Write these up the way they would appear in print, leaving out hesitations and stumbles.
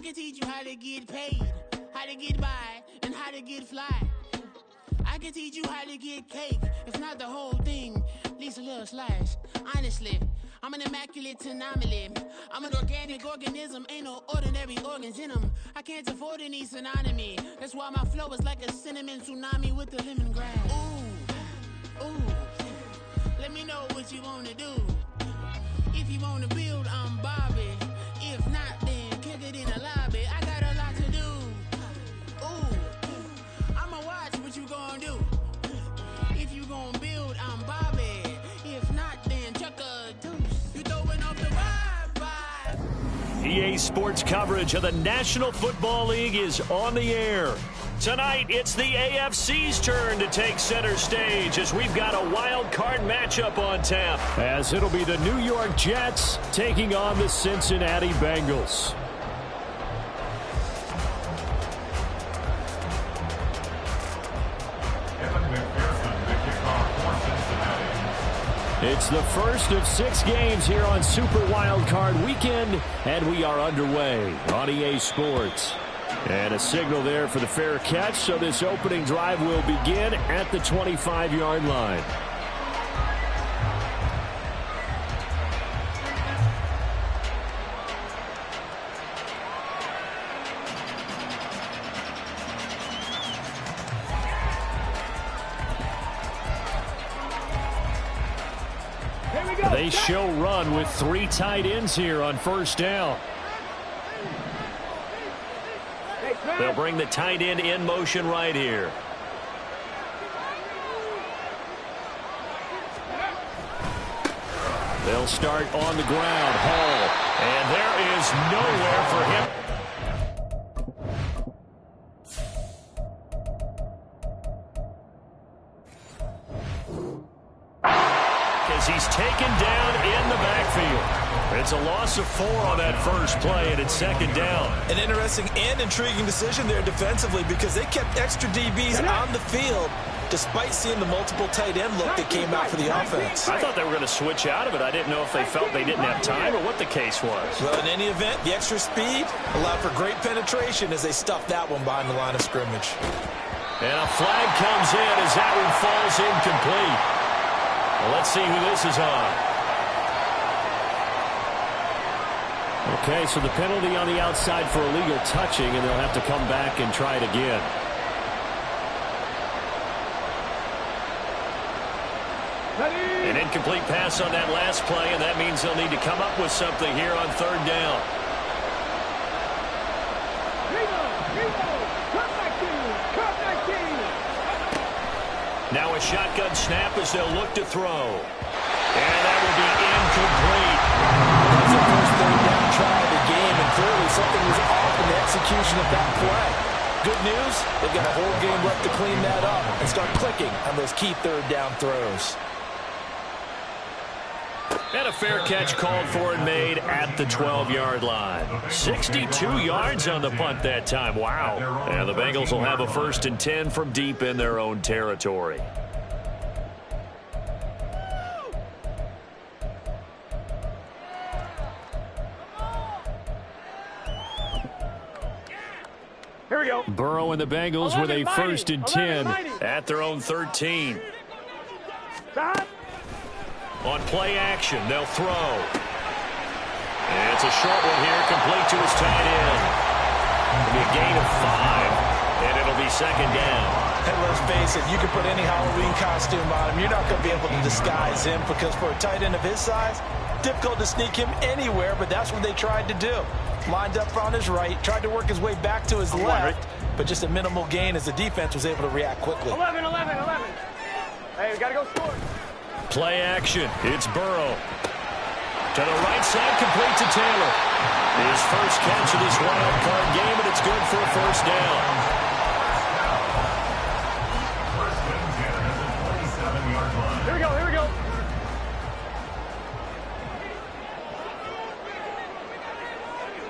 can teach you how to get paid, how to get by, and how to get fly. I can teach you how to get cake, if not the whole thing, at least a little slice. Honestly, I'm an immaculate anomaly. I'm an organic organism, ain't no ordinary organs in them. I can't afford any synonymy. That's why my flow is like a cinnamon tsunami with the lemongrass. Ooh, ooh, let me know what you wanna do. If you wanna build, I'm Bobby. If not, then kick it in the lobby. I got a lot to do. Ooh, I'ma watch what you gonna do. If you gonna build, I'm Bobby. If not, then chuck a deuce. You throwing off the vibe. EA Sports coverage of the National Football League is on the air. Tonight, it's the AFC's turn to take center stage as we've got a wild card matchup on tap. As it'll be the New York Jets taking on the Cincinnati Bengals. It's the first of 6 games here on Super Wild Card Weekend, and we are underway on EA Sports. And a signal there for the fair catch, so this opening drive will begin at the 25-yard line. They show run with 3 tight ends here on first down. They'll bring the tight end in motion right here. They'll start on the ground. Hall. And there is nowhere for him. As he's taken down in the backfield. It's a loss of 4 on that first play, and it's second down. An interesting and intriguing decision there defensively because they kept extra DBs on the field despite seeing the multiple tight end look that came out for the offense. I thought they were going to switch out of it. I didn't know if they felt they didn't have time or what the case was. Well, in any event, the extra speed allowed for great penetration as they stuffed that one behind the line of scrimmage. And a flag comes in as that one falls incomplete. Well, let's see who this is on. Okay, so the penalty on the outside for illegal touching, and they'll have to come back and try it again. An incomplete pass on that last play, and that means they'll need to come up with something here on third down. Now a shotgun snap as they'll look to throw. And that will be incomplete. That's the first third down try of the game, and clearly something was off in the execution of that play. Good news, they've got a whole game left to clean that up and start clicking on those key third down throws. And a fair catch called for and made at the 12-yard line. 62 yards on the punt that time. Wow. And the Bengals will have a 1st and 10 from deep in their own territory. Here we go. Burrow and the Bengals with a 1st and 10 at their own 13. Stop. On play action, they'll throw. And it's a short one here, complete to his tight end. It'll be a gain of 5, and it'll be second down. And let's face it, you can put any Halloween costume on him. You're not going to be able to disguise him because for a tight end of his size, difficult to sneak him anywhere, but that's what they tried to do. Lined up on his right, tried to work his way back to his left, but just a minimal gain as the defense was able to react quickly. 11. Hey, we got to go score. Play action. It's Burrow. To the right side, complete to Taylor. His first catch of this wild card game, and it's good for a 1st down. Here we go.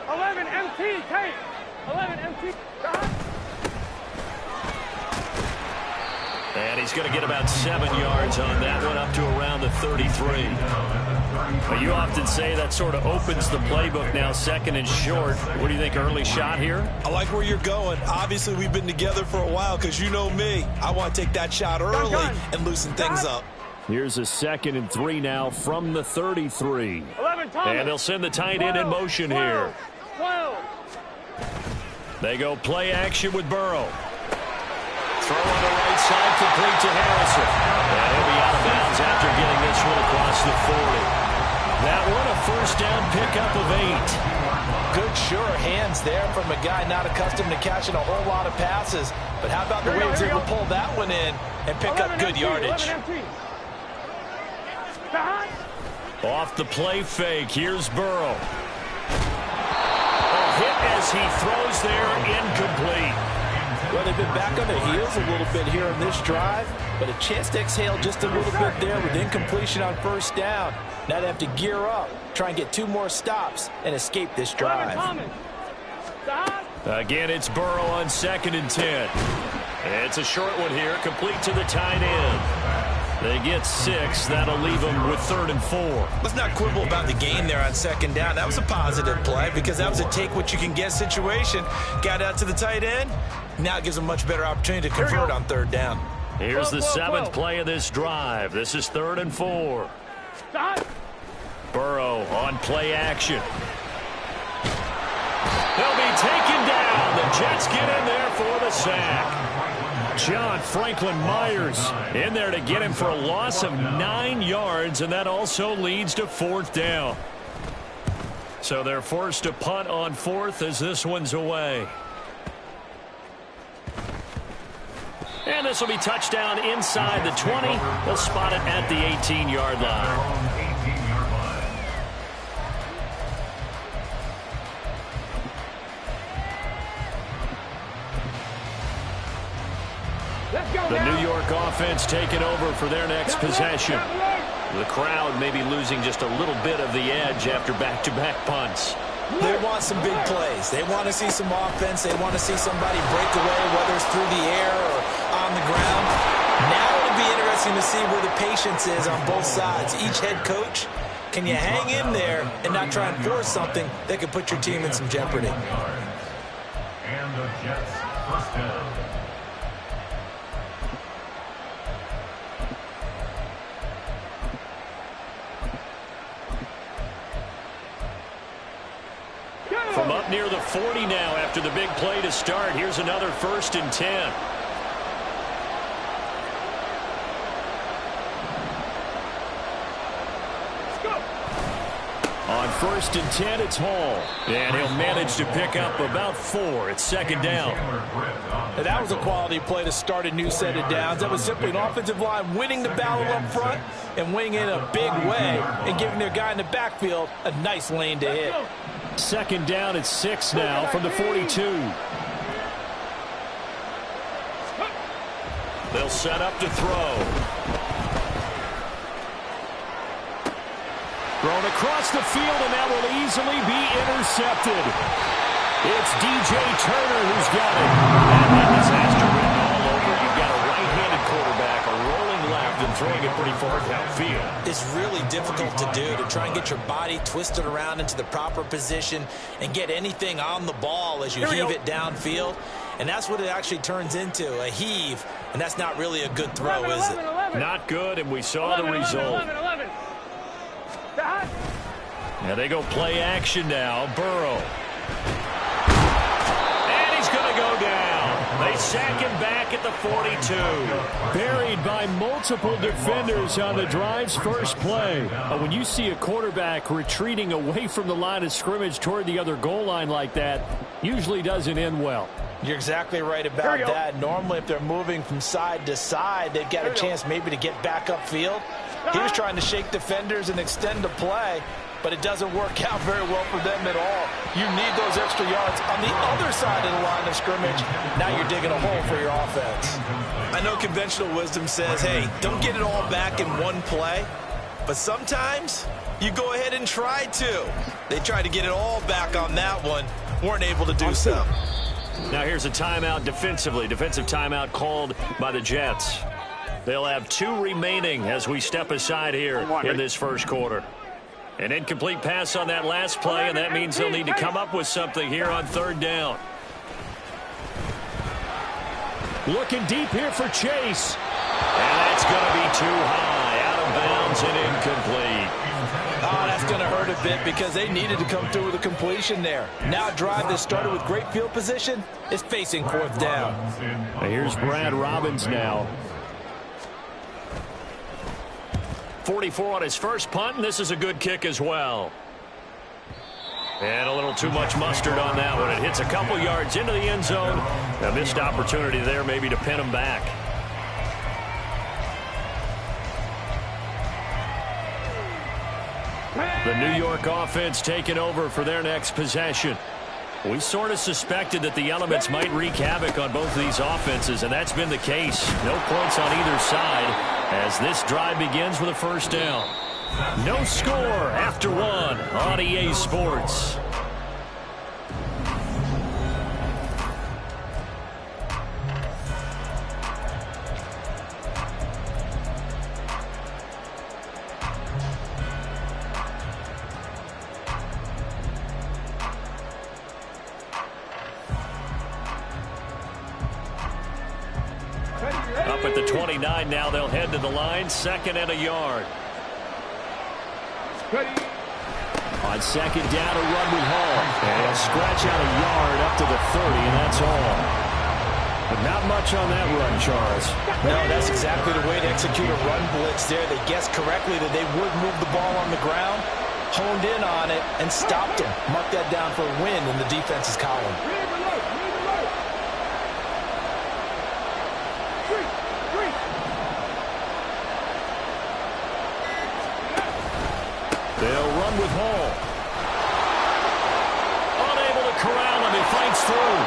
11 MT, Tate. 11 MT. And he's going to get about 7 yards on that one, up to around the 33. But you often say that sort of opens the playbook now, second and short. What do you think, early shot here? I like where you're going. Obviously, we've been together for a while because you know me. I want to take that shot early and loosen things up. Here's a 2nd and 3 now from the 33. 11, and they'll send the tight end in motion here. 12. They go play action with Burrow. Throw on the right side, complete to Harrison. And he'll be out of bounds after getting this one across the 40. That one a first down pickup of 8. Good, sure hands there from a guy not accustomed to catching a whole lot of passes. But how about the way he was able to pull that one in and pick up good yardage? Off the play fake, here's Burrow. A hit as he throws there, incomplete. Well, they've been back on their heels a little bit here on this drive, but a chance to exhale just a little bit there with incompletion on first down. Now they have to gear up, try and get 2 more stops, and escape this drive. Again, it's Burrow on 2nd and 10. It's a short one here, complete to the tight end. They get 6. That'll leave them with 3rd and 4. Let's not quibble about the gain there on 2nd down. That was a positive play because that was a take-what-you-can-get situation. Got out to the tight end. Now it gives them a much better opportunity to convert on 3rd down. Here's the 7th play of this drive. This is 3rd and 4. Burrow on play action. They'll be taken down. The Jets get in there for the sack. John Franklin Myers in there to get him for a loss of 9 yards, and that also leads to 4th down. So they're forced to punt on 4th as this one's away. And this will be touchdown inside the 20. They'll spot it at the 18-yard line. The New York offense taking over for their next possession. The crowd may be losing just a little bit of the edge after back-to-back punts. They want some big plays. They want to see some offense. They want to see somebody break away, whether it's through the air or on the ground. Now it'll be interesting to see where the patience is on both sides. Each head coach, can you hang in there and not try and force something that could put your team in some jeopardy? And the Jets first down. From up near the 40 now after the big play to start. Here's another 1st and 10. On 1st and 10, it's Hall. And he'll manage to pick up about 4. It's 2nd down. And that was a quality play to start a new set of downs. That was simply an offensive line winning the battle up front and winning in a big way and giving their guy in the backfield a nice lane to hit. 2nd down at 6 now from the 42. They'll set up to throw. Thrown across the field, and that will easily be intercepted. It's DJ Turner who's got it. That disaster written all over. You've got a right-handed quarterback, a rolling left, and throwing it pretty far downfield. It's really difficult to do, to try and get your body twisted around into the proper position and get anything on the ball as you heave it downfield. And that's what it actually turns into, a heave. And that's not really a good throw, is it? Not good, and we saw the result. Now they go play action now. Burrow. And he's going to go down. They sack him back at the 42. Buried by multiple defenders on the drive's first play. When you see a quarterback retreating away from the line of scrimmage toward the other goal line like that, usually doesn't end well. You're exactly right about that. Normally, if they're moving from side to side, they've got a chance maybe to get back upfield. He was trying to shake defenders and extend the play, but it doesn't work out very well for them at all. You need those extra yards on the other side of the line of scrimmage. Now you're digging a hole for your offense. I know conventional wisdom says, hey, don't get it all back in one play, but sometimes you go ahead and try to. They tried to get it all back on that one, weren't able to do so. Now here's a timeout defensively. Defensive timeout called by the Jets. They'll have 2 remaining as we step aside here in this first quarter. An incomplete pass on that last play, and that means they'll need to come up with something here on 3rd down. Looking deep here for Chase. And that's going to be too high, out of bounds and incomplete. Oh, that's going to hurt a bit because they needed to come through with a completion there. Now a drive that started with great field position is facing 4th down. Here's Brad Robbins now. 44 on his first punt, and this is a good kick as well. And a little too much mustard on that one. It hits a couple yards into the end zone. A missed opportunity there maybe to pin him back. The New York offense taking over for their next possession. We sort of suspected that the elements might wreak havoc on both of these offenses, and that's been the case. No points on either side as this drive begins with a 1st down. No score after 1 on EA Sports. Up at the 29 now, they'll head to the line, 2nd and a yard. On 2nd down, a run with Hall. And he'll scratch out a yard up to the 30, and that's all. But not much on that run, Charles. No, that's exactly the way to execute a run blitz there. They guessed correctly that they would move the ball on the ground, honed in on it, and stopped them. Mark that down for a win in the defense's column. They'll run with Hall. Unable to corral him. He fights through.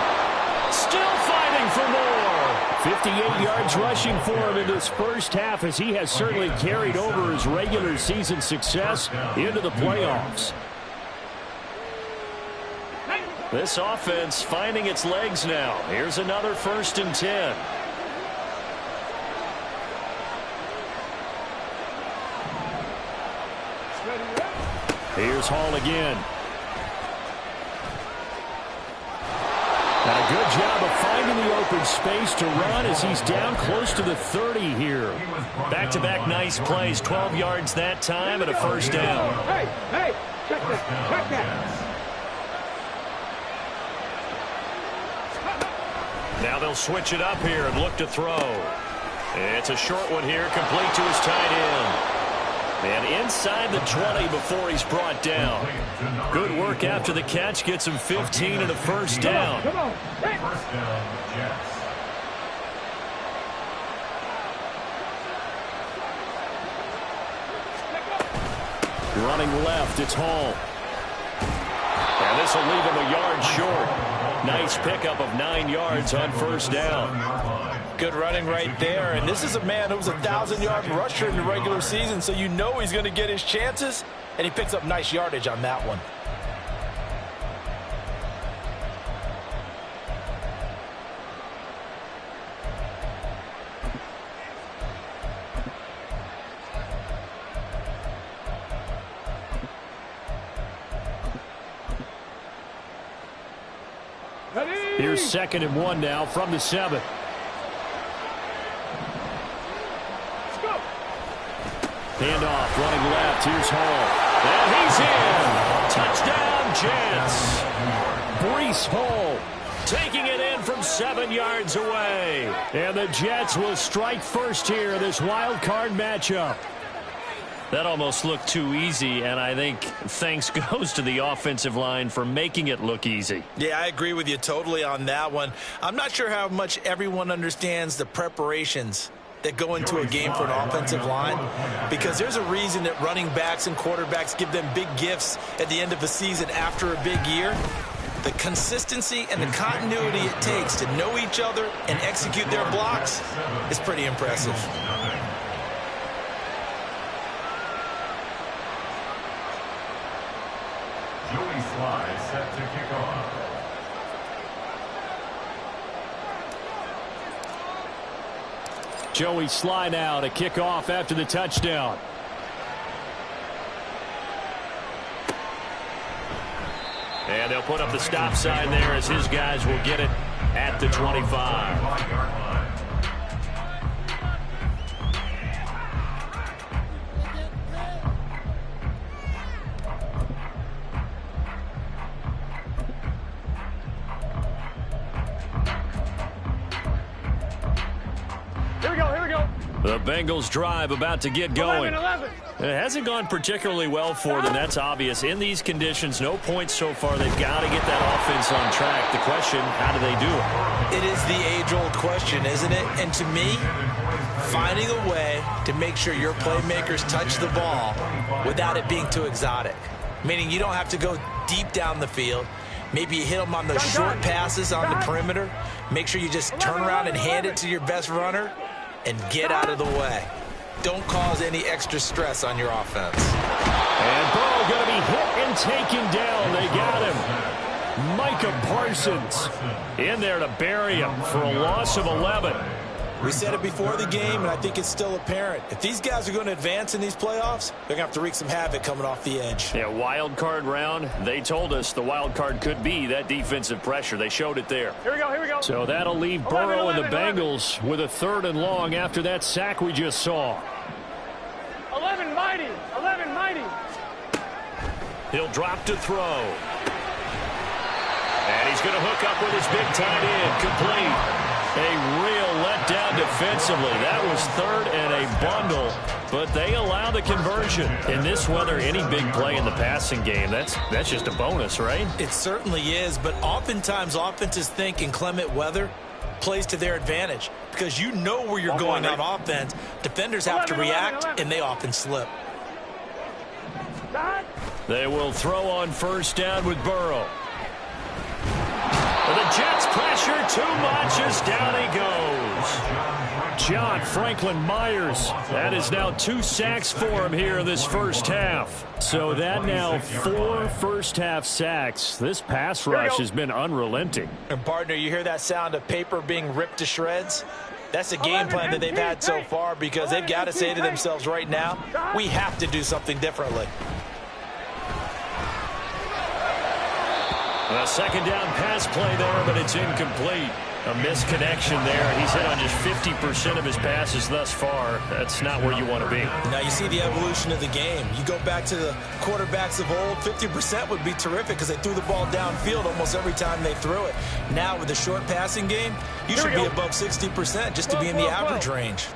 Still fighting for more. 58 yards rushing for him in this first half as he has certainly carried over his regular season success into the playoffs. This offense finding its legs now. Here's another 1st and 10. Here's Hall again. And a good job of finding the open space to run as he's down close to the 30 here. Back-to-back nice plays, 12 yards that time and a 1st down. Hey, check that. Now they'll switch it up here and look to throw. It's a short one here, complete to his tight end. And inside the 20 before he's brought down. Good work after the catch. Gets him 15 and a 1st down. Come on. Hey. 1st down, Jets. Running left, it's Hall. And this will leave him a yard short. Nice pickup of 9 yards on 1st down. Good running right there, and this is a man who was a 1,000-yard rusher in the regular season, so you know he's going to get his chances, and he picks up nice yardage on that one. Here's 2nd and 1 now from the 7. Handoff, running left. Here's Hall. And he's in. Touchdown, Jets. Breece Hall taking it in from 7 yards away. And the Jets will strike first here in this wild card matchup. That almost looked too easy, and I think thanks goes to the offensive line for making it look easy. Yeah, I agree with you totally on that one. I'm not sure how much everyone understands the preparations that go into a game for an offensive line, because there's a reason that running backs and quarterbacks give them big gifts at the end of the season after a big year. The consistency and the continuity it takes to know each other and execute their blocks is pretty impressive. Joey Sly set to kick off. Joey Sly now to kick off after the touchdown. And they'll put up the stop sign there as his guys will get it at the 25. The Bengals drive about to get going. 11. It hasn't gone particularly well for them. That's obvious. In these conditions, no points so far. They've got to get that offense on track. The question, how do they do it? It is the age-old question, isn't it? And to me, finding a way to make sure your playmakers touch the ball without it being too exotic. Meaning you don't have to go deep down the field. Maybe you hit them on those short passes on the perimeter. Make sure you just turn around and hand it to your best runner and get out of the way. Don't cause any extra stress on your offense. And Burrow going to be hit and taken down. They got him. Micah Parsons in there to bury him for a loss of 11. We said it before the game, and I think it's still apparent. If these guys are going to advance in these playoffs, they're going to have to wreak some havoc coming off the edge. Yeah, wild card round. They told us the wild card could be that defensive pressure. They showed it there. Here we go. So that'll leave Burrow and the Bengals with a 3rd and long after that sack we just saw. 11 mighty. He'll drop to throw. And he's going to hook up with his big tight end. Complete. A real letdown defensively. That was 3rd and a bundle, but they allow the conversion. In this weather, any big play in the passing game, that's just a bonus, right? It certainly is, but oftentimes offenses think inclement weather plays to their advantage because you know where you're going on offense. Defenders have to react, and they often slip. They will throw on 1st down with Burrow. The Jets pressure too much as down he goes. John Franklin Myers. That is now 2 sacks for him here in this first half. So that now 4 first-half sacks. This pass rush has been unrelenting. And, partner, you hear that sound of paper being ripped to shreds? That's a game plan that they've had so far because they've got to say to themselves right now, we have to do something differently. A 2nd down pass play there, but it's incomplete. A misconnection there. He's hit on just 50% of his passes thus far. That's not where you want to be. Now you see the evolution of the game. You go back to the quarterbacks of old, 50% would be terrific because they threw the ball downfield almost every time they threw it. Now with the short passing game, you should be above 60% just to be in the average range.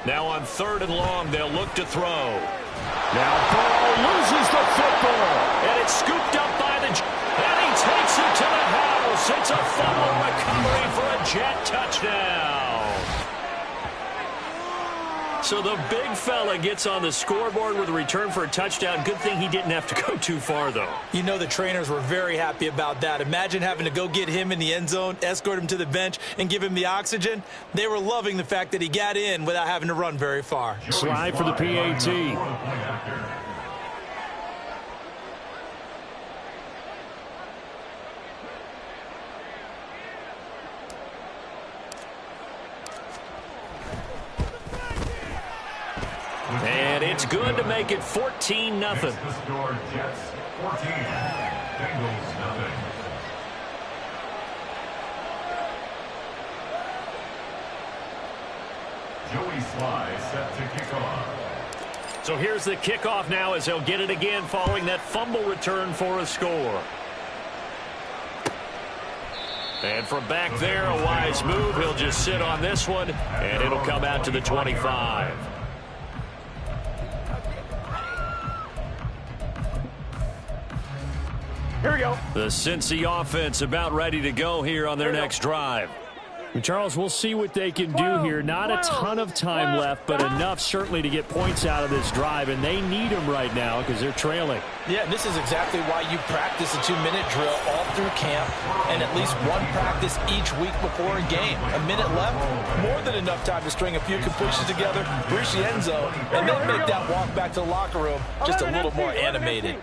Now on 3rd and long, they'll look to throw. Now Burrow loses the football. And it's scooped up by the Jets. And he takes it to the house. It's a fumble recovery for a Jet touchdown. So the big fella gets on the scoreboard with a return for a touchdown. Good thing he didn't have to go too far, though. You know the trainers were very happy about that. Imagine having to go get him in the end zone, escort him to the bench, and give him the oxygen. They were loving the fact that he got in without having to run very far. Slide for the PAT. And it's good to make it 14-0. The score, Jets 14, Bengals nothing. Joey Sly set to kick off. So here's the kickoff now as they'll get it again following that fumble return for a score. And from back there, a wise move. He'll just sit on this one, and it'll come out to the 25. Here we go. The Cincy offense about ready to go here on their next drive. And Charles, we'll see what they can do here. Not a ton of time left, but enough certainly to get points out of this drive, and they need them right now because they're trailing. Yeah, and this is exactly why you practice a 2-minute drill all through camp and at least one practice each week before a game. A minute left, more than enough time to string a few completions together, reach the end zone, and then make that walk back to the locker room just a little more animated.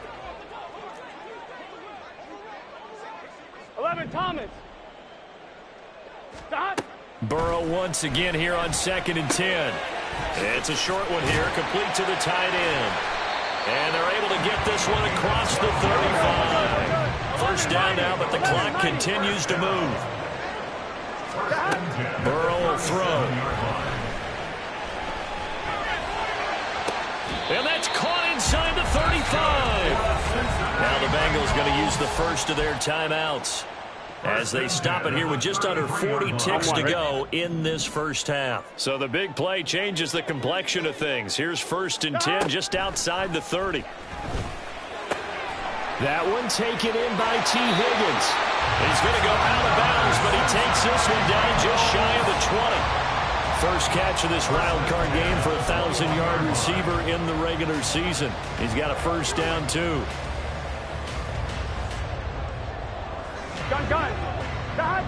11, Thomas. Stop. Burrow once again here on 2nd and 10. It's a short one here, complete to the tight end. And they're able to get this one across the 35. First down now, but the clock continues to move. Burrow will throw. And that's caught inside the 35. Now the Bengals going to use the first of their timeouts as they stop it here with just under 40 ticks to go in this first half. So the big play changes the complexion of things. Here's 1st and 10 just outside the 30. That one taken in by T. Higgins. He's going to go out of bounds, but he takes this one down just shy of the 20. First catch of this wild card game for a 1,000-yard receiver in the regular season. He's got a first down, too. Gun. Dad.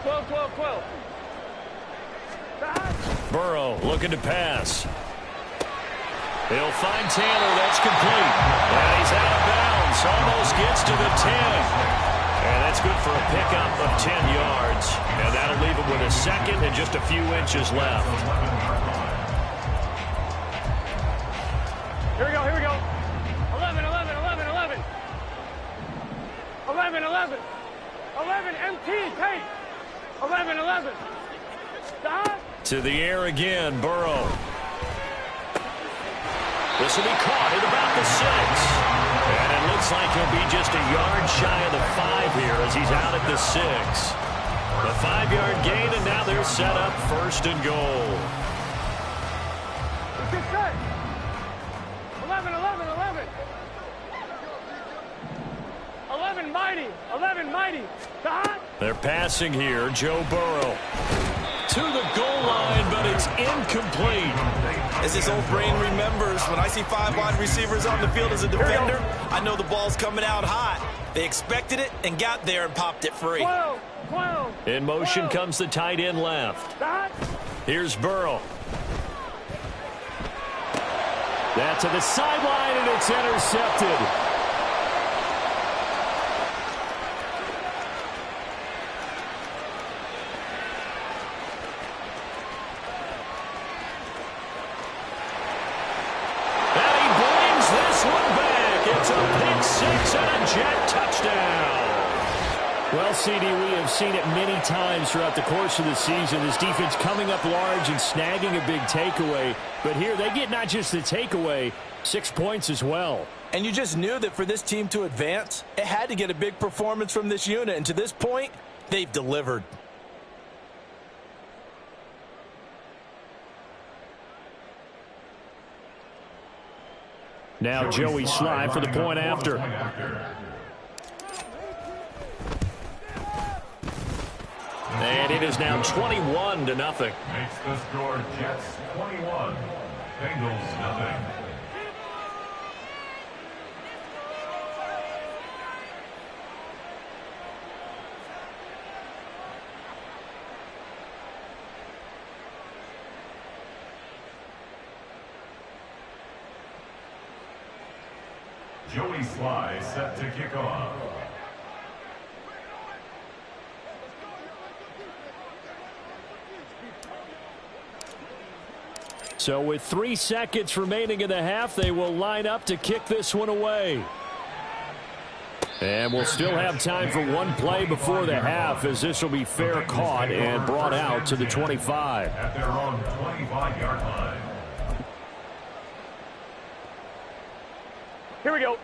12. Dad. Burrow looking to pass. He'll find Taylor. That's complete. And he's out of bounds. Almost gets to the 10. And that's good for a pickup of 10 yards. And that'll leave him with a second and just a few inches left. Here we go. 11. 11, MT, take. 11. Stop. To the air again, Burrow. This will be caught at about the 6. And it looks like he'll be just a yard shy of the 5 here as he's out at the 6. The 5-yard gain, and now they're set up 1st and goal. Get set. 11. 11 mighty. Stop. They're passing here, Joe Burrow. To the goal line, but it's incomplete. As his old brain remembers, when I see 5 wide receivers on the field as a defender, I know the ball's coming out hot. They expected it and got there and popped it free. 12. In motion comes the tight end left. Stop. Here's Burrow. That's to the sideline, and it's intercepted. Well, CD, we have seen it many times throughout the course of the season. This defense coming up large and snagging a big takeaway. But here they get not just the takeaway, 6 points as well. And you just knew that for this team to advance, it had to get a big performance from this unit. And to this point, they've delivered. Now Joey Sly for the point after. And it is now 21-0. Makes the score Jets 21, Bengals nothing. Joey Sly set to kick off. So with 3 seconds remaining in the half, they will line up to kick this one away. And we'll still have time for one play before the half, as this will be fair caught and brought out to the 25. At their own 25-yard line. Here we go.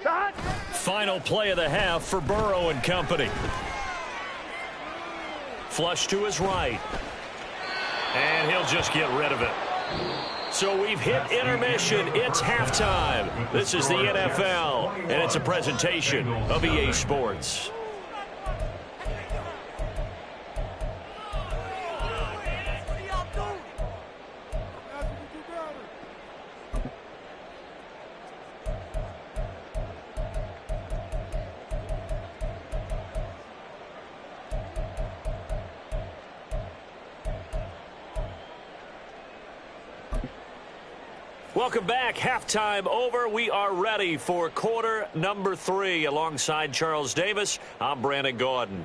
Stop. Final play of the half for Burrow and company. Flush to his right. And he'll just get rid of it. So we've hit intermission. It's halftime. This is the NFL, and it's a presentation of EA Sports. Welcome back. Halftime over. We are ready for quarter number 3. Alongside Charles Davis, I'm Brandon Gaudin.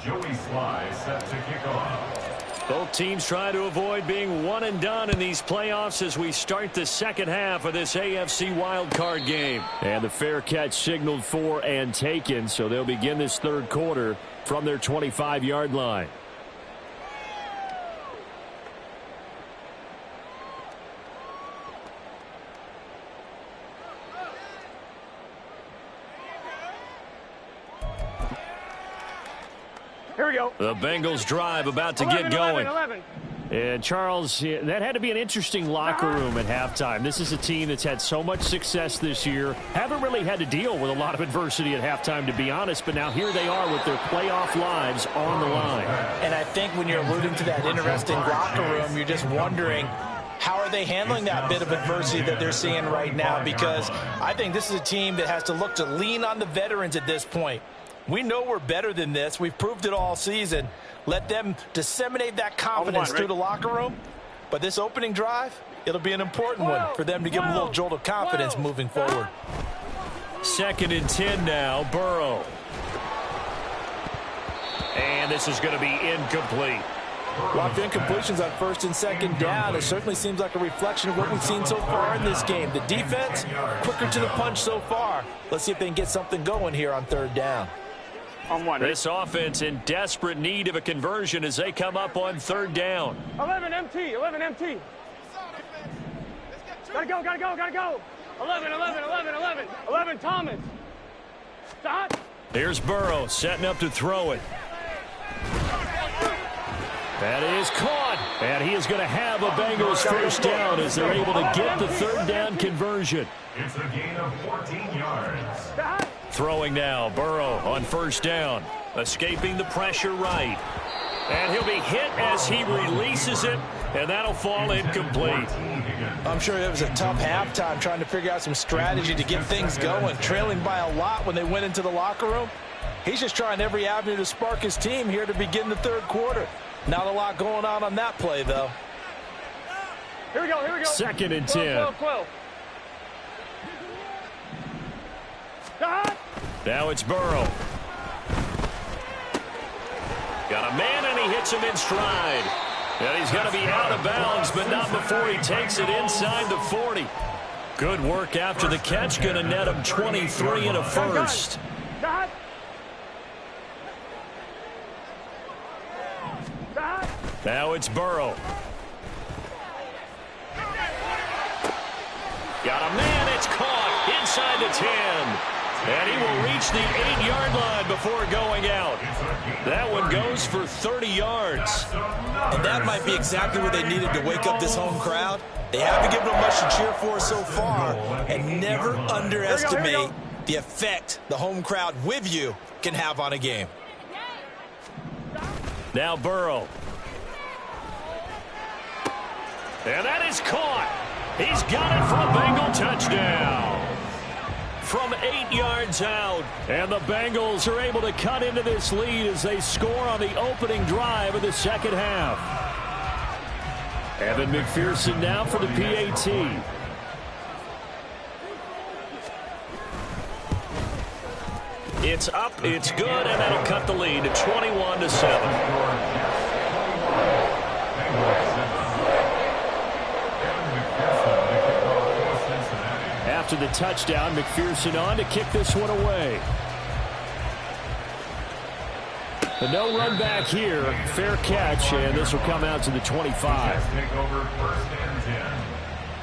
Joey Sly set to kick off. Both teams trying to avoid being one and done in these playoffs as we start the second half of this AFC wildcard game. And the fair catch signaled for and taken, so they'll begin this third quarter from their 25-yard line. Here we go. The Bengals drive about to get going. 11. And Charles, that had to be an interesting locker room at halftime. This is a team that's had so much success this year. Haven't really had to deal with a lot of adversity at halftime, to be honest. But now here they are with their playoff lives on the line. And I think when you're alluding to that interesting locker room, you're just wondering, how are they handling that bit of adversity that they're seeing right now? Because I think this is a team that has to look to lean on the veterans at this point. We know we're better than this. We've proved it all season. Let them disseminate that confidence through the locker room. But this opening drive, it'll be an important one for them to give them a little jolt of confidence moving forward. 2nd and 10 now. Burrow. And this is going to be incomplete. A lot of incompletions on 1st and 2nd down. It certainly seems like a reflection of what we've seen so far in this game. The defense, quicker to the punch so far. Let's see if they can get something going here on 3rd down. This offense in desperate need of a conversion as they come up on 3rd down. 11 MT. 11 MT. Gotta go. 11. 11 Thomas. Stop. Here's Burrow setting up to throw it. That is caught. And he is going to have a Bengals 1st down as they're able to get the 3rd down conversion. It's a gain of 14 yards. Throwing now, Burrow on 1st down. Escaping the pressure right. And he'll be hit as he releases it, and that'll fall incomplete. I'm sure it was a tough halftime trying to figure out some strategy to get things going. Trailing by a lot when they went into the locker room. He's just trying every avenue to spark his team here to begin the 3rd quarter. Not a lot going on that play, though. Here we go. 2nd and 10. 12. Now it's Burrow. Got a man, and he hits him in stride. And he's going to be out of bounds, but not before he takes it inside the 40. Good work after the catch. Going to net him 23 and a 1st. Now it's Burrow. Got a man. It's caught inside the 10. And he will reach the 8-yard line before going out. That one goes for 30 yards. And that might be exactly what they needed to wake up this home crowd. They haven't given them much to cheer for so far. And never underestimate the effect the home crowd with you can have on a game. Now Burrow. And that is caught. He's got it for a Bengal touchdown. From 8 yards out. And the Bengals are able to cut into this lead as they score on the opening drive of the 2nd half. Evan McPherson now for the PAT. It's up, it's good, and that'll cut the lead to 21-7. After the touchdown, McPherson on to kick this one away. The no run back here, fair catch, and this will come out to the 25. Take over 1st and 10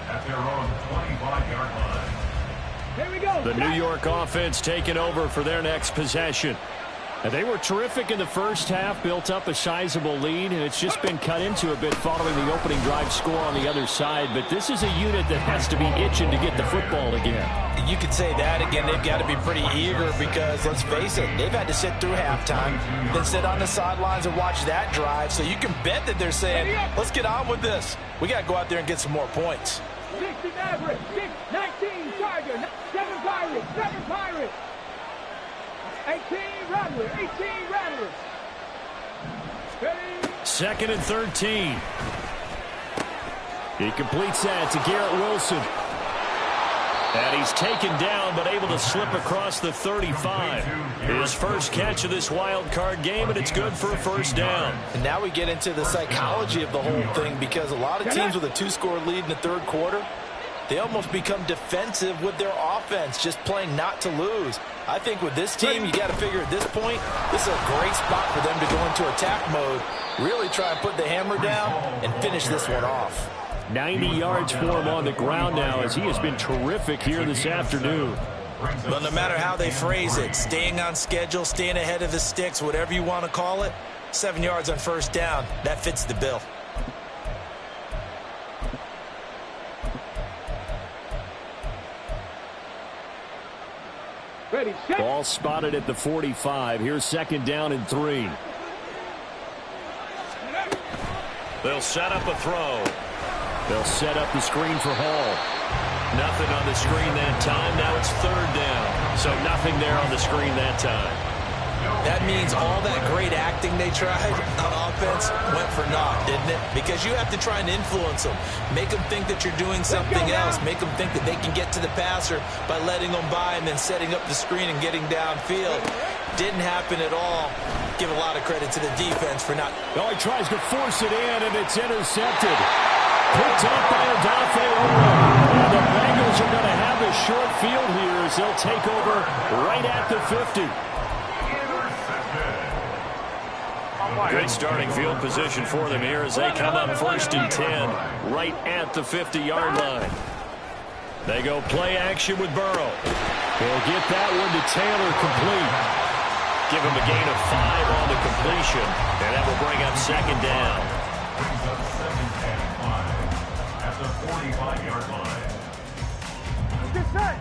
at their own 25-yard line. Here we go. The New York offense taking over for their next possession. And they were terrific in the 1st half, built up a sizable lead, and it's just been cut into a bit following the opening drive score on the other side. But this is a unit that has to be itching to get the football again. You could say that again. They've got to be pretty eager because, let's face it, they've had to sit through halftime, then sit on the sidelines and watch that drive. So you can bet that they're saying, let's get on with this. We got to go out there and get some more points. 60 Maverick, 19 Charger, 7 Pirates, 7 Pirates. 18 Rattlers, 18 Rattlers. 2nd and 13. He completes that to Garrett Wilson. And he's taken down, but able to slip across the 35. His first catch of this wild card game, and it's good for a first down. And now we get into the psychology of the whole thing, because a lot of teams with a 2-score lead in the third quarter, they almost become defensive with their offense, just playing not to lose. I think with this team, you got to figure at this point, this is a great spot for them to go into attack mode, really try and put the hammer down and finish this one off. 90 yards for him on the ground now, as he has been terrific here this afternoon. But no matter how they phrase it, staying on schedule, staying ahead of the sticks, whatever you want to call it, 7 yards on first down, that fits the bill. Ready, set. Ball spotted at the 45. Here's second down and 3. They'll set up a throw. They'll set up the screen for Hall. Nothing on the screen that time. Now it's third down. So nothing there on the screen that time. That means all that great acting they tried on offense went for naught, didn't it? Because you have to try and influence them. Make them think that you're doing something else. Make them think that they can get to the passer by letting them by and then setting up the screen and getting downfield. Didn't happen at all. Give a lot of credit to the defense for not. Oh, he tries to force it in, and it's intercepted. Picked up by Odafe Oweh. And the Bengals are going to have a short field here as they'll take over right at the 50. Good starting field position for them here as they come up first and 10 right at the 50-yard line. They go play action with Burrow. They'll get that one to Taylor complete. Give him a gain of 5 on the completion, and that will bring up second down. Brings up second and 5 at the 45-yard line. Get set.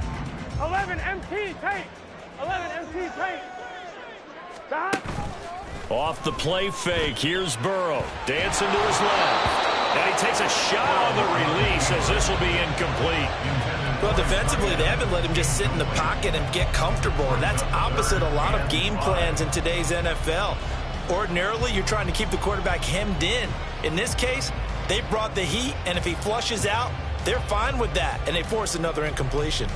11 MT tank. 11 MT tank. Stop. Off the play fake, here's Burrow. Dancing to his left. And he takes a shot on the release as this will be incomplete. Well, defensively, they haven't let him just sit in the pocket and get comfortable. And that's opposite a lot of game plans in today's NFL. Ordinarily, you're trying to keep the quarterback hemmed in. In this case, they brought the heat, and if he flushes out, they're fine with that, and they force another incompletion.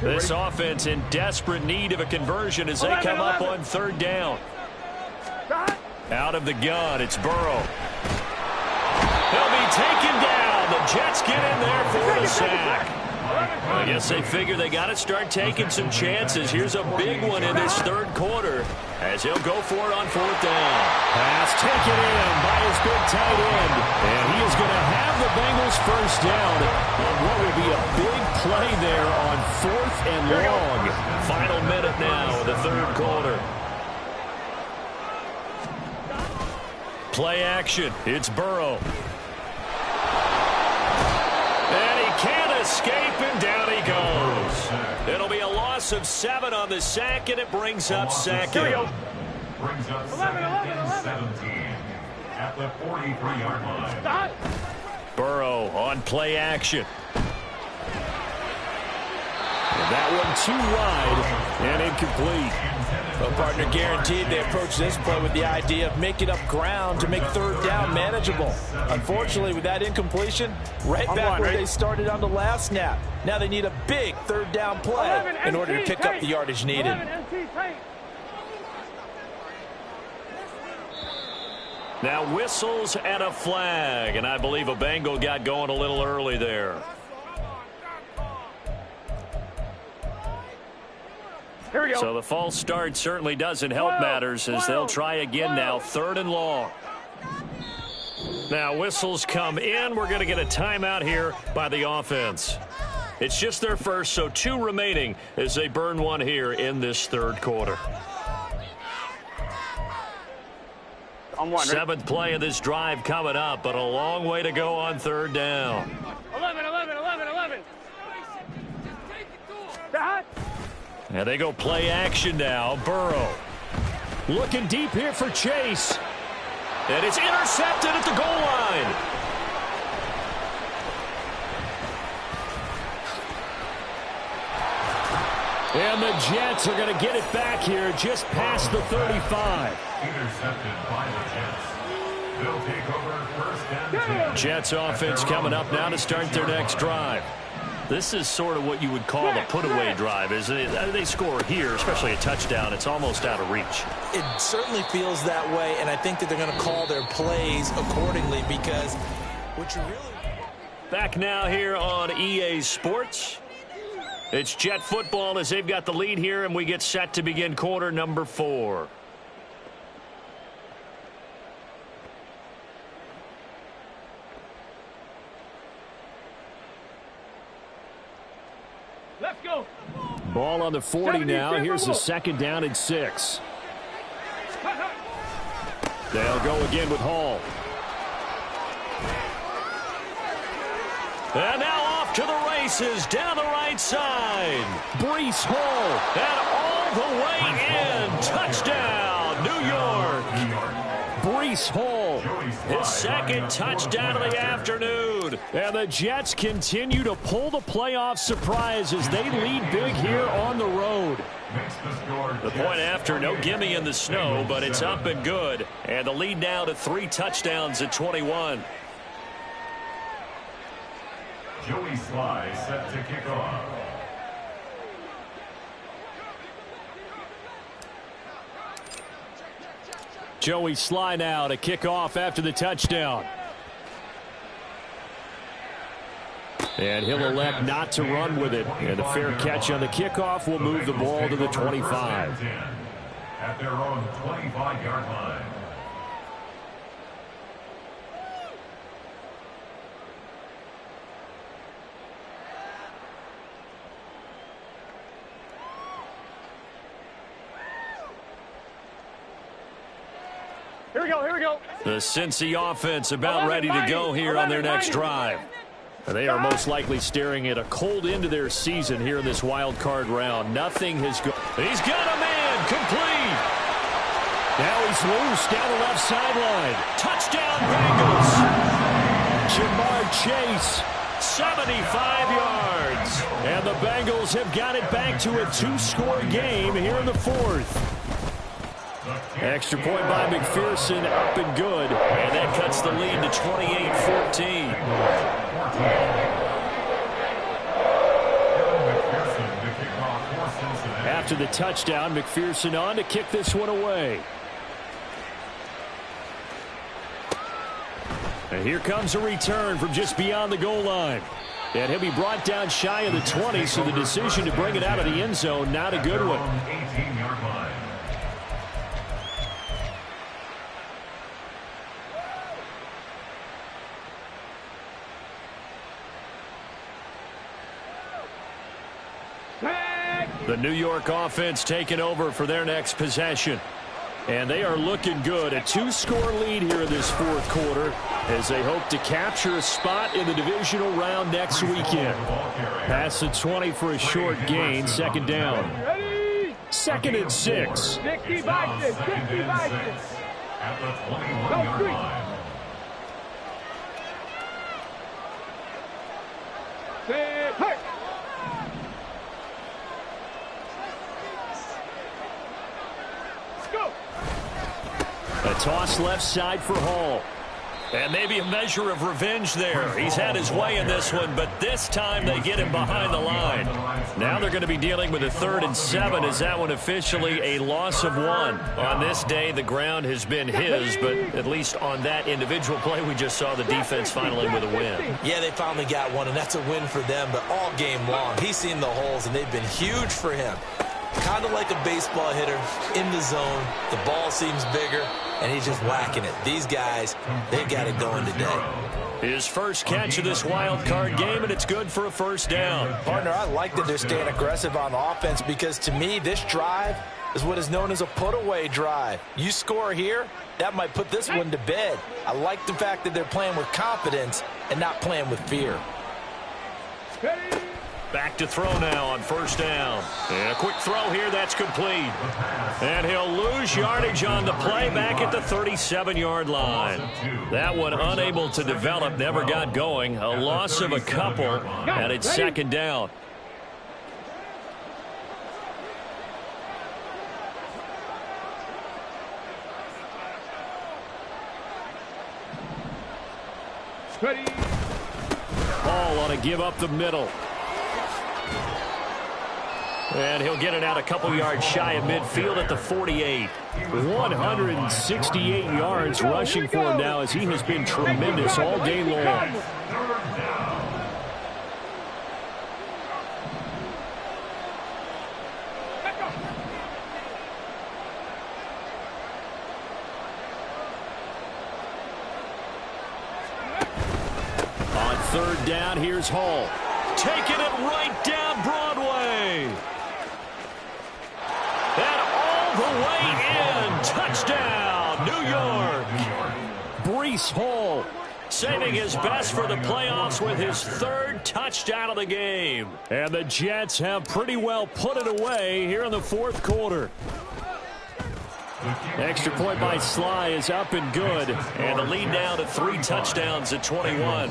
This offense in desperate need of a conversion as they come up on third down. Out of the gun, it's Burrow. He'll be taken down. The Jets get in there for the sack. I guess they figure they got to start taking some chances. Here's a big one in this third quarter as he'll go for it on fourth down. Pass taken in by his big tight end. And he is going to have the Bengals first down on what will be a big play there on fourth and long. Final minute now of the third quarter. Play action. It's Burrow. And he can't escape, and down he goes. It'll be a loss of 7 on the sack, and it brings up second. Brings up second and 17 at the 43-yard line. Burrow on play action. And that one too wide and incomplete. Well, partner, guaranteed they approach this play with the idea of making up ground to make third down manageable. Unfortunately, with that incompletion, right back where they started on the last snap. Now they need a big third down play in order to pick up the yardage needed. Now whistles and a flag, and I believe a Bengal got going a little early there. Here we go. So the false start certainly doesn't help matters as they'll try again now, third and long. Now whistles come in. We're going to get a timeout here by the offense. It's just their first, so 2 remaining as they burn one here in this third quarter. On one. 7th play of this drive coming up, but a long way to go on third down. 11. Stop. And they go play action now. Burrow. Looking deep here for Chase. And it's intercepted at the goal line. And the Jets are going to get it back here just past the 35. Intercepted by the Jets. They'll take over first and 10. Jets offense coming up now to start their next drive. This is sort of what you would call a put-away drive, isn't it? They score here, especially a touchdown. It's almost out of reach. It certainly feels that way, and I think that they're going to call their plays accordingly because what you really... Back now here on EA Sports. It's Jet football as they've got the lead here, and we get set to begin quarter number 4. Let's go. Ball on the 40 now. Here's the second down and 6. They'll go again with Hall. And now off to the races down the right side. Breece Hall. And all the way in. Touchdown, New York. Breece Hall, his second touchdown of the afternoon. And the Jets continue to pull the playoff surprise as they lead big here on the road. The point after, no gimme in the snow, but it's up and good. And the lead now to 3 touchdowns at 21. Joey Sly set to kick off. Joey Sly now to kick off after the touchdown. And he'll elect not to run with it. And a fair catch on the kickoff will move the ball to the 25. At their own 25-yard line. Here we go, here we go. The Cincy offense about ready to go here on their next drive. They are most likely staring at a cold end to their season here in this wild card round. Nothing has gone. He's got a man complete. Now he's loose down the left sideline. Touchdown Bengals. Jamar Chase, 75 yards. And the Bengals have got it back to a 2-score game here in the 4th. Extra point by McPherson, up and good. And that cuts the lead to 28-14. After the touchdown, McPherson on to kick this one away. And here comes a return from just beyond the goal line. And he'll be brought down shy of the 20, so the decision to bring it out of the end zone, not a good one. 18-yard line. The New York offense taking over for their next possession. And they are looking good. A 2-score lead here in this 4th quarter as they hope to capture a spot in the divisional round next weekend. Pass the 20 for a short gain. Second down. Second and 6. 50 by 6, 50 by 6. At the 21-yard line. Hey. A toss left side for Hall. And maybe a measure of revenge there. He's had his way in this one, but this time they get him behind the line. Now they're going to be dealing with a 3rd and 7 as that one officially a loss of 1. On this day, the ground has been his, but at least on that individual play, we just saw the defense finally with a win. Yeah, they finally got one, and that's a win for them, but all game long, he's seen the holes, and they've been huge for him. Kind of like a baseball hitter in the zone. The ball seems bigger, and he's just whacking it. These guys, they've got it going today. His first catch of this wild card game, and it's good for a first down. Partner, I like that they're staying aggressive on offense because, to me, this drive is what is known as a put-away drive. You score here, that might put this one to bed. I like the fact that they're playing with confidence and not playing with fear. Back to throw now on first down. And a quick throw here, that's complete. And he'll lose yardage on the play back at the 37-yard line. That one unable to develop, never got going. A loss of a couple, and it's second down. Ready. Hall on a give up the middle. And he'll get it out a couple yards shy of midfield at the 48. 168 yards rushing for him now as he has been tremendous all day long. On third down, here's Hall. Taking it right down Broadway. And all the way in. Touchdown, New York. Breece Hall saving his best for the playoffs with his third touchdown of the game. And the Jets have pretty well put it away here in the fourth quarter. Extra point by Sly is up and good. And the lead now to 3 touchdowns at 21.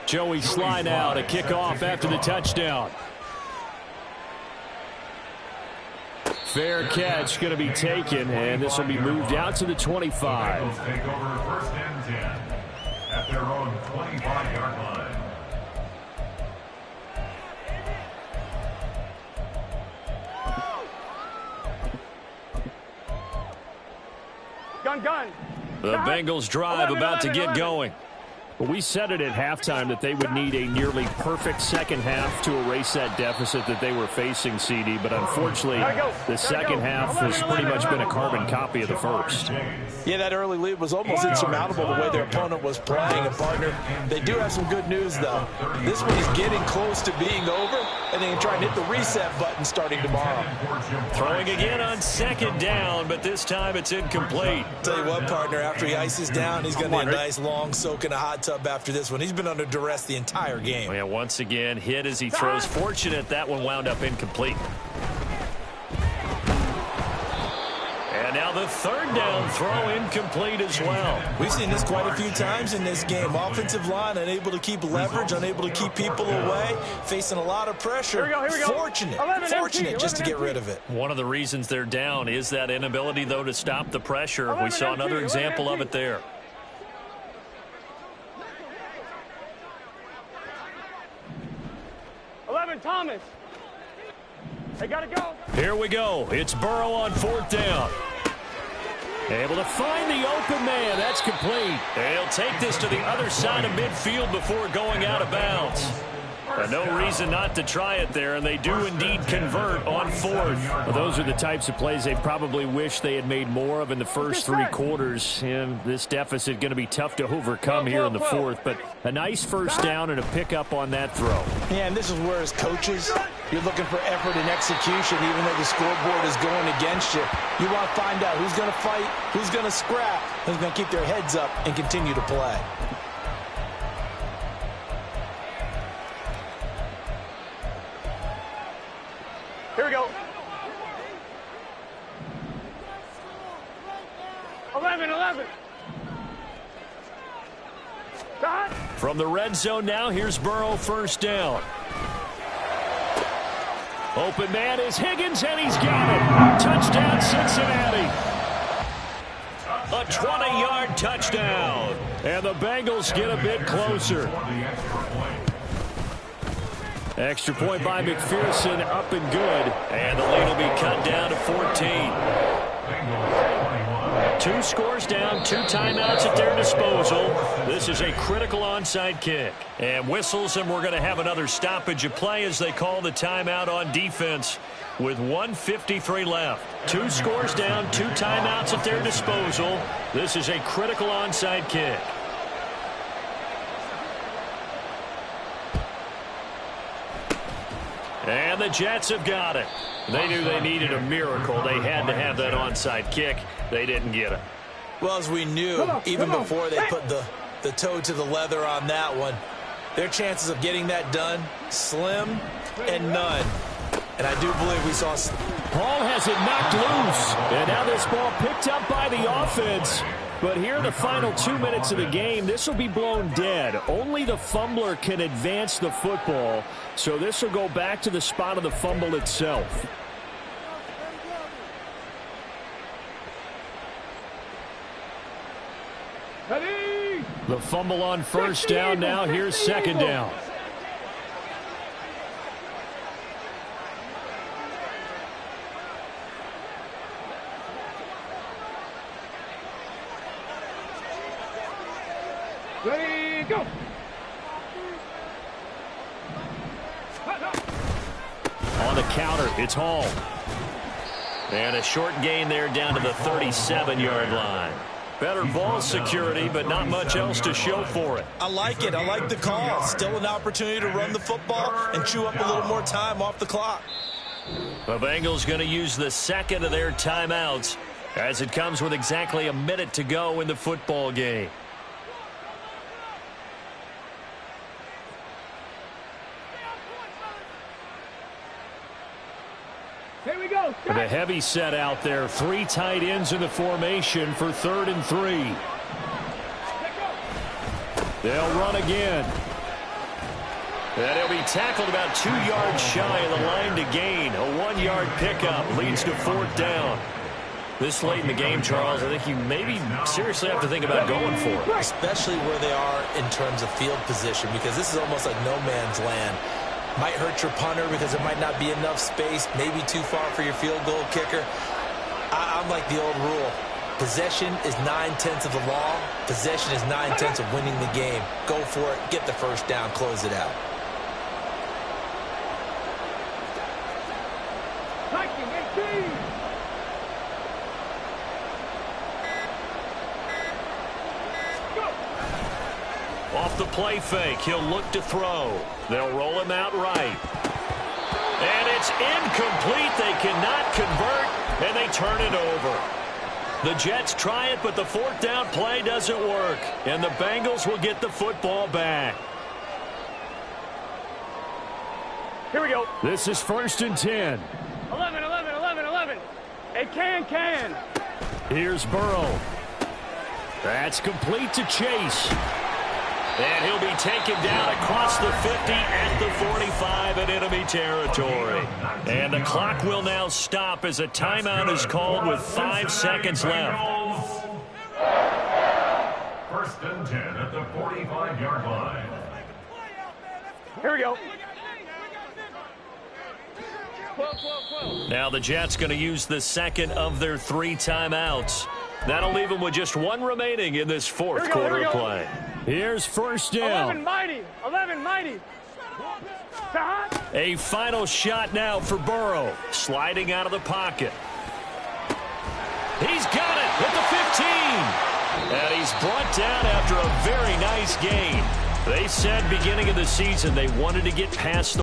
Joey Sly now to kick off after the touchdown. Fair catch going to be taken, and this will be moved out to the 25. Bengals take over first and 10 at their own 25-yard line. Gun. The Bengals drive about to get going. But we said it at halftime that they would need a nearly perfect second half to erase that deficit that they were facing, CD. But unfortunately, the second half has pretty much been a carbon copy of the first. Yeah, that early lead was almost insurmountable the way their opponent was playing. And, partner, they do have some good news, though. This one is getting close to being over, and they can try and hit the reset button starting tomorrow. Throwing again on second down, but this time it's incomplete. Tell you what, partner, after he ices down, he's going to need a nice long soak in a hot tub after this one. He's been under duress the entire game. Yeah, once again, hit as he throws. Fortunate that one wound up incomplete. And now the third down throw incomplete as well. We've seen this quite a few times in this game. Offensive line unable to keep leverage, unable to keep people away, facing a lot of pressure. Here we go. Fortunate just to get rid of it. One of the reasons they're down is that inability, though, to stop the pressure. We saw another example of it there. 11, Thomas. They got to go. Here we go. It's Burrow on fourth down. Able to find the open man. That's complete. They'll take this to the other side of midfield before going out of bounds. No reason not to try it there, and they do indeed convert on fourth. Well, those are the types of plays they probably wish they had made more of in the first 3 quarters. And this deficit going to be tough to overcome here in the fourth. But a nice first down and a pickup on that throw. Yeah, and this is where as coaches, you're looking for effort and execution, even though the scoreboard is going against you. You want to find out who's going to fight, who's going to scrap, who's going to keep their heads up and continue to play. Here we go. 11. From the red zone now, here's Burrow first down. Open man is Higgins, and he's got it. Touchdown, Cincinnati. A 20-yard touchdown. And the Bengals get a bit closer. Extra point by McPherson, up and good. And the lead will be cut down to 14. 2 scores down, 2 timeouts at their disposal. This is a critical onside kick. And whistles, and we're going to have another stoppage of play as they call the timeout on defense with 1:53 left. 2 scores down, 2 timeouts at their disposal. This is a critical onside kick. And the Jets have got it. They knew they needed a miracle. They had to have that onside kick. They didn't get it. Well, as we knew, even before they put the toe to the leather on that one, their chances of getting that done, slim and none. And I do believe we saw... Hall has it knocked loose. And now this ball picked up by the offense. But here in the final 2 minutes of the game, this will be blown dead. Only the fumbler can advance the football. So this will go back to the spot of the fumble itself. The fumble on first down. Now here's second down. Ready, go. On the counter, it's Hall. And a short gain there down to the 37-yard line. Better ball security, but not much else to show for it. I like it. I like the call. Still an opportunity to run the football and chew up a little more time off the clock. The Bengals going to use the second of their timeouts as it comes with exactly a minute to go in the football game. Here we go. With a heavy set out there. 3 tight ends in the formation for 3rd and 3. They'll run again. And he'll be tackled about 2 yards shy of the line to gain. A 1-yard pickup leads to 4th down. This late in the game, Charles, I think you maybe seriously have to think about going for it. Especially where they are in terms of field position, because this is almost like no man's land. Might hurt your punter because there might not be enough space, maybe too far for your field goal kicker. I'm like the old rule. Possession is 9/10 of the law. Possession is 9/10 of winning the game. Go for it. Get the first down. Close it out. Off the play fake, he'll look to throw. They'll roll him out right. And it's incomplete. They cannot convert, and they turn it over. The Jets try it, but the 4th down play doesn't work, and the Bengals will get the football back. Here we go. This is 1st and 10. 11, 11, 11, 11. Hey, can. Here's Burrow. That's complete to Chase. And he'll be taken down across the 50 at the 45 in enemy territory. And the clock will now stop as a timeout is called with 5 seconds left. 1st and 10 at the 45-yard line. Here we go. Now the Jets going to use the second of their 3 timeouts. That'll leave them with just 1 remaining in this 4th quarter of play. Here's 1st down. 11 mighty. A final shot now for Burrow. Sliding out of the pocket. He's got it at the 15. And he's brought down after a very nice gain. They said beginning of the season they wanted to get past the